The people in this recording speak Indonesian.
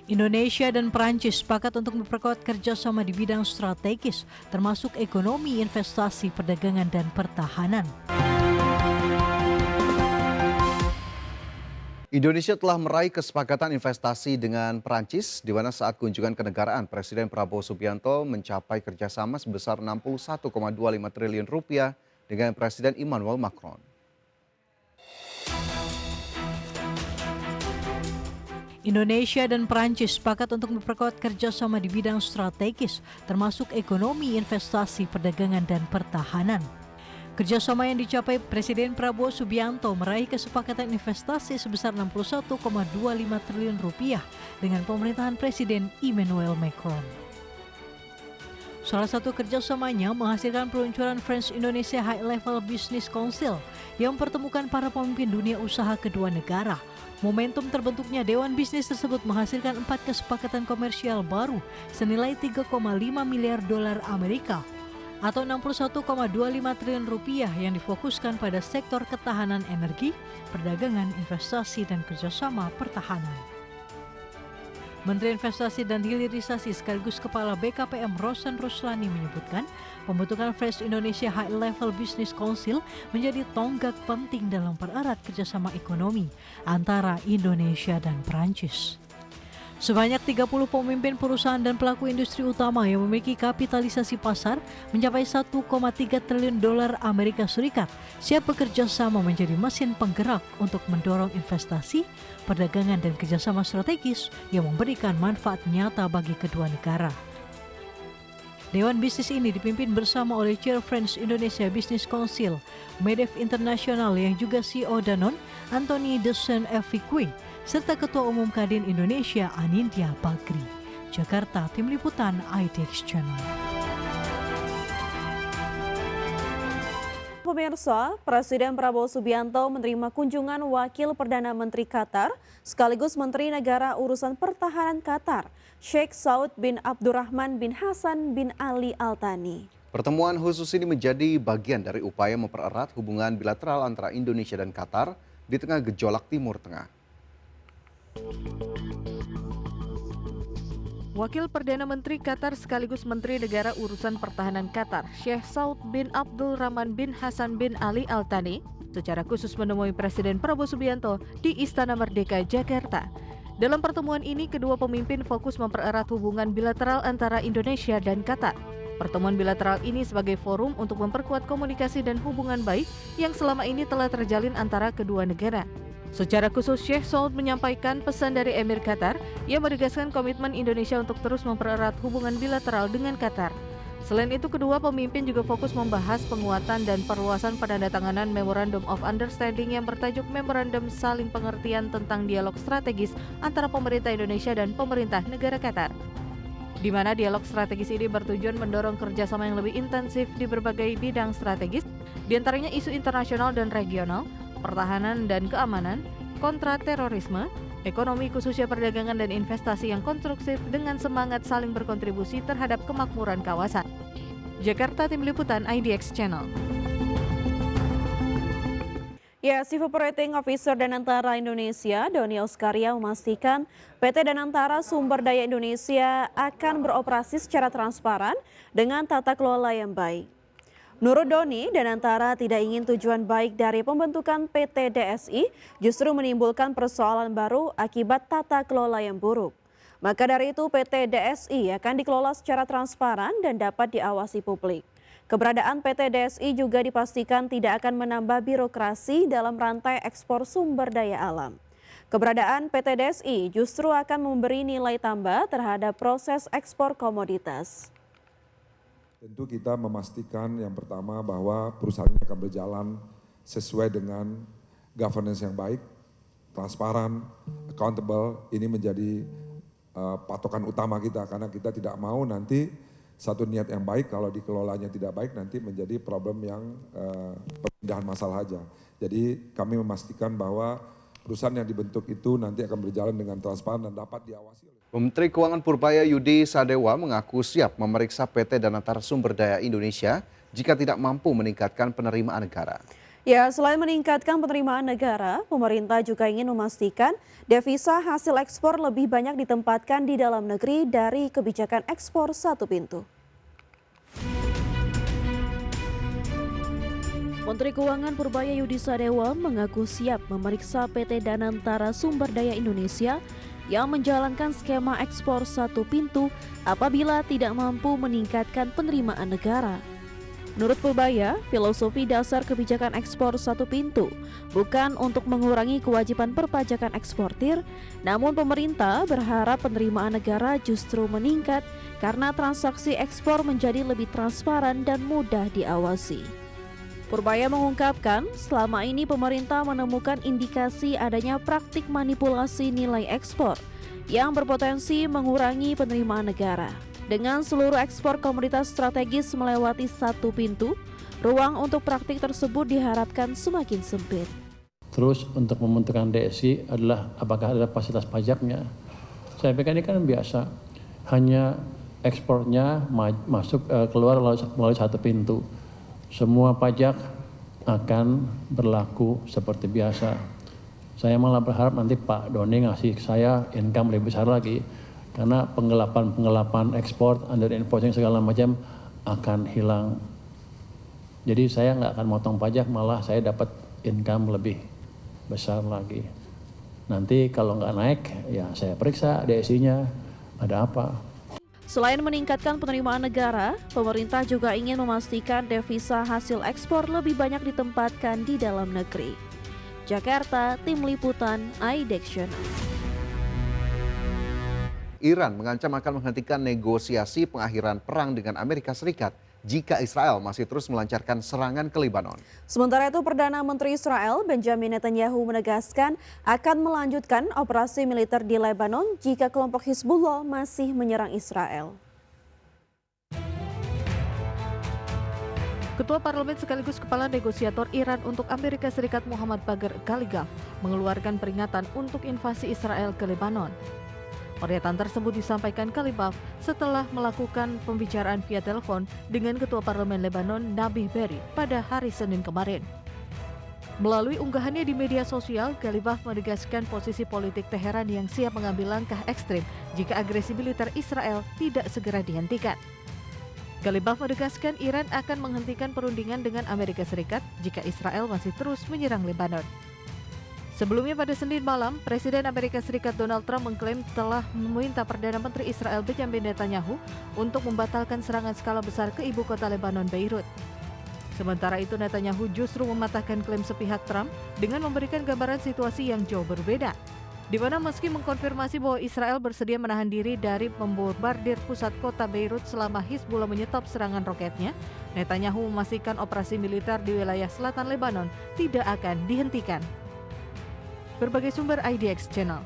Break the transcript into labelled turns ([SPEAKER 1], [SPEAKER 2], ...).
[SPEAKER 1] Indonesia dan Perancis sepakat untuk memperkuat kerjasama di bidang strategis, termasuk ekonomi, investasi, perdagangan, dan pertahanan.
[SPEAKER 2] Indonesia telah meraih kesepakatan investasi dengan Perancis, di mana saat kunjungan kenegaraan Presiden Prabowo Subianto mencapai kerjasama sebesar 61,25 triliun rupiah dengan Presiden Emmanuel Macron.
[SPEAKER 1] Indonesia dan Perancis sepakat untuk memperkuat kerjasama di bidang strategis, termasuk ekonomi, investasi, perdagangan, dan pertahanan. Kerjasama yang dicapai Presiden Prabowo Subianto meraih kesepakatan investasi sebesar 61,25 triliun rupiah dengan pemerintahan Presiden Emmanuel Macron. Salah satu kerjasamanya menghasilkan peluncuran French Indonesia High Level Business Council yang mempertemukan para pemimpin dunia usaha kedua negara. Momentum terbentuknya Dewan Bisnis tersebut menghasilkan 4 kesepakatan komersial baru senilai 3,5 miliar dolar Amerika atau 61,25 triliun rupiah yang difokuskan pada sektor ketahanan energi, perdagangan, investasi, dan kerjasama pertahanan. Menteri Investasi dan Hilirisasi sekaligus Kepala BKPM Rosan Ruslani menyebutkan pembentukan Fresh Indonesia High Level Business Council menjadi tonggak penting dalam pererat kerjasama ekonomi antara Indonesia dan Perancis. Sebanyak 30 pemimpin perusahaan dan pelaku industri utama yang memiliki kapitalisasi pasar mencapai 1,3 triliun dolar Amerika Serikat siap bekerja sama menjadi mesin penggerak untuk mendorong investasi, perdagangan, dan kerjasama strategis yang memberikan manfaat nyata bagi kedua negara. Dewan bisnis ini dipimpin bersama oleh Chair French Indonesia Business Council, Medef International yang juga CEO Danone, Anthony de Saint-Exupéry, serta Ketua Umum Kadin Indonesia Anindya Bakri. Jakarta, Tim Liputan IDX Channel.
[SPEAKER 3] Pemirsa, Presiden Prabowo Subianto menerima kunjungan Wakil Perdana Menteri Qatar sekaligus Menteri Negara Urusan Pertahanan Qatar, Sheikh Saud bin Abdurrahman bin Hasan bin Ali Al Thani.
[SPEAKER 2] Pertemuan khusus ini menjadi bagian dari upaya mempererat hubungan bilateral antara Indonesia dan Qatar di tengah gejolak Timur Tengah.
[SPEAKER 4] Wakil Perdana Menteri Qatar sekaligus Menteri Negara Urusan Pertahanan Qatar, Sheikh Saud bin Abdul Rahman bin Hasan bin Ali Al Thani, secara khusus menemui Presiden Prabowo Subianto di Istana Merdeka, Jakarta. Dalam pertemuan ini, kedua pemimpin fokus mempererat hubungan bilateral antara Indonesia dan Qatar. Pertemuan bilateral ini sebagai forum untuk memperkuat komunikasi dan hubungan baik yang selama ini telah terjalin antara kedua negara. Secara khusus, Sheikh Saud menyampaikan pesan dari Emir Qatar yang menegaskan komitmen Indonesia untuk terus mempererat hubungan bilateral dengan Qatar. Selain itu, kedua pemimpin juga fokus membahas penguatan dan perluasan penandatanganan Memorandum of Understanding yang bertajuk Memorandum Saling Pengertian tentang Dialog Strategis antara pemerintah Indonesia dan pemerintah negara Qatar, di mana dialog strategis ini bertujuan mendorong kerjasama yang lebih intensif di berbagai bidang strategis, diantaranya isu internasional dan regional, pertahanan dan keamanan, kontra terorisme, ekonomi khususnya perdagangan dan investasi yang konstruktif dengan semangat saling berkontribusi terhadap kemakmuran kawasan. Jakarta, Tim Liputan IDX Channel.
[SPEAKER 3] Ya, Chief Operating Officer Danantara Indonesia, Doni Oskaria memastikan PT Danantara Sumber Daya Indonesia akan beroperasi secara transparan dengan tata kelola yang baik. Menurut Doni, Danantara tidak ingin tujuan baik dari pembentukan PT DSI justru menimbulkan persoalan baru akibat tata kelola yang buruk. Maka dari itu PT DSI akan dikelola secara transparan dan dapat diawasi publik. Keberadaan PT DSI juga dipastikan tidak akan menambah birokrasi dalam rantai ekspor sumber daya alam. Keberadaan PT DSI justru akan memberi nilai tambah terhadap proses ekspor komoditas.
[SPEAKER 5] Tentu kita memastikan yang pertama bahwa perusahaan ini akan berjalan sesuai dengan governance yang baik, transparan, accountable. Ini menjadi patokan utama kita karena kita tidak mau nanti satu niat yang baik kalau dikelolanya tidak baik nanti menjadi problem yang pemindahan masalah aja. Jadi kami memastikan bahwa perusahaan yang dibentuk itu nanti akan berjalan dengan transparan dan dapat diawasi.
[SPEAKER 2] Menteri Keuangan Purbaya Yudi Sadewa mengaku siap memeriksa PT Danantara Sumber Daya Indonesia jika tidak mampu meningkatkan penerimaan negara.
[SPEAKER 3] Ya, selain meningkatkan penerimaan negara, pemerintah juga ingin memastikan devisa hasil ekspor lebih banyak ditempatkan di dalam negeri dari kebijakan ekspor satu pintu. Menteri Keuangan Purbaya Yudisadewa mengaku siap memeriksa PT Danantara Sumber Daya Indonesia yang menjalankan skema ekspor satu pintu apabila tidak mampu meningkatkan penerimaan negara. Menurut Purbaya, filosofi dasar kebijakan ekspor satu pintu bukan untuk mengurangi kewajiban perpajakan eksportir, namun pemerintah berharap penerimaan negara justru meningkat karena transaksi ekspor menjadi lebih transparan dan mudah diawasi. Purbaya mengungkapkan, selama ini pemerintah menemukan indikasi adanya praktik manipulasi nilai ekspor yang berpotensi mengurangi penerimaan negara. Dengan seluruh ekspor komoditas strategis melewati satu pintu, ruang untuk praktik tersebut diharapkan semakin sempit.
[SPEAKER 6] Terus untuk membentukkan DSI adalah apakah ada fasilitas pajaknya. Saya pikir ini kan biasa, hanya ekspornya masuk keluar melalui satu pintu. Semua pajak akan berlaku seperti biasa. Saya malah berharap nanti Pak Doni ngasih saya income lebih besar lagi. Karena penggelapan ekspor, under invoicing segala macam akan hilang. Jadi saya nggak akan motong pajak, malah saya dapat income lebih besar lagi. Nanti kalau nggak naik, ya saya periksa DSI-nya ada apa.
[SPEAKER 3] Selain meningkatkan penerimaan negara, pemerintah juga ingin memastikan devisa hasil ekspor lebih banyak ditempatkan di dalam negeri. Jakarta, Tim Liputan, iDaction.
[SPEAKER 2] Iran mengancam akan menghentikan negosiasi pengakhiran perang dengan Amerika Serikat jika Israel masih terus melancarkan serangan ke Lebanon.
[SPEAKER 3] Sementara itu, Perdana Menteri Israel Benjamin Netanyahu menegaskan akan melanjutkan operasi militer di Lebanon jika kelompok Hizbullah masih menyerang Israel.
[SPEAKER 4] Ketua Parlemen sekaligus Kepala Negosiator Iran untuk Amerika Serikat Muhammad Bagher Ghalibaf mengeluarkan peringatan untuk invasi Israel ke Lebanon. Pernyataan tersebut disampaikan Ghalibaf setelah melakukan pembicaraan via telepon dengan Ketua Parlemen Lebanon Nabih Berri pada hari Senin kemarin. Melalui unggahannya di media sosial, Ghalibaf menegaskan posisi politik Teheran yang siap mengambil langkah ekstrim jika agresi militer Israel tidak segera dihentikan. Ghalibaf menegaskan Iran akan menghentikan perundingan dengan Amerika Serikat jika Israel masih terus menyerang Lebanon. Sebelumnya pada Senin malam, Presiden Amerika Serikat Donald Trump mengklaim telah meminta Perdana Menteri Israel Benjamin Netanyahu untuk membatalkan serangan skala besar ke ibu kota Lebanon, Beirut. Sementara itu, Netanyahu justru mematahkan klaim sepihak Trump dengan memberikan gambaran situasi yang jauh berbeda, di mana meski mengkonfirmasi bahwa Israel bersedia menahan diri dari membombardir pusat kota Beirut selama Hizbullah menyetop serangan roketnya, Netanyahu memastikan operasi militer di wilayah selatan Lebanon tidak akan dihentikan. Berbagai sumber IDX Channel.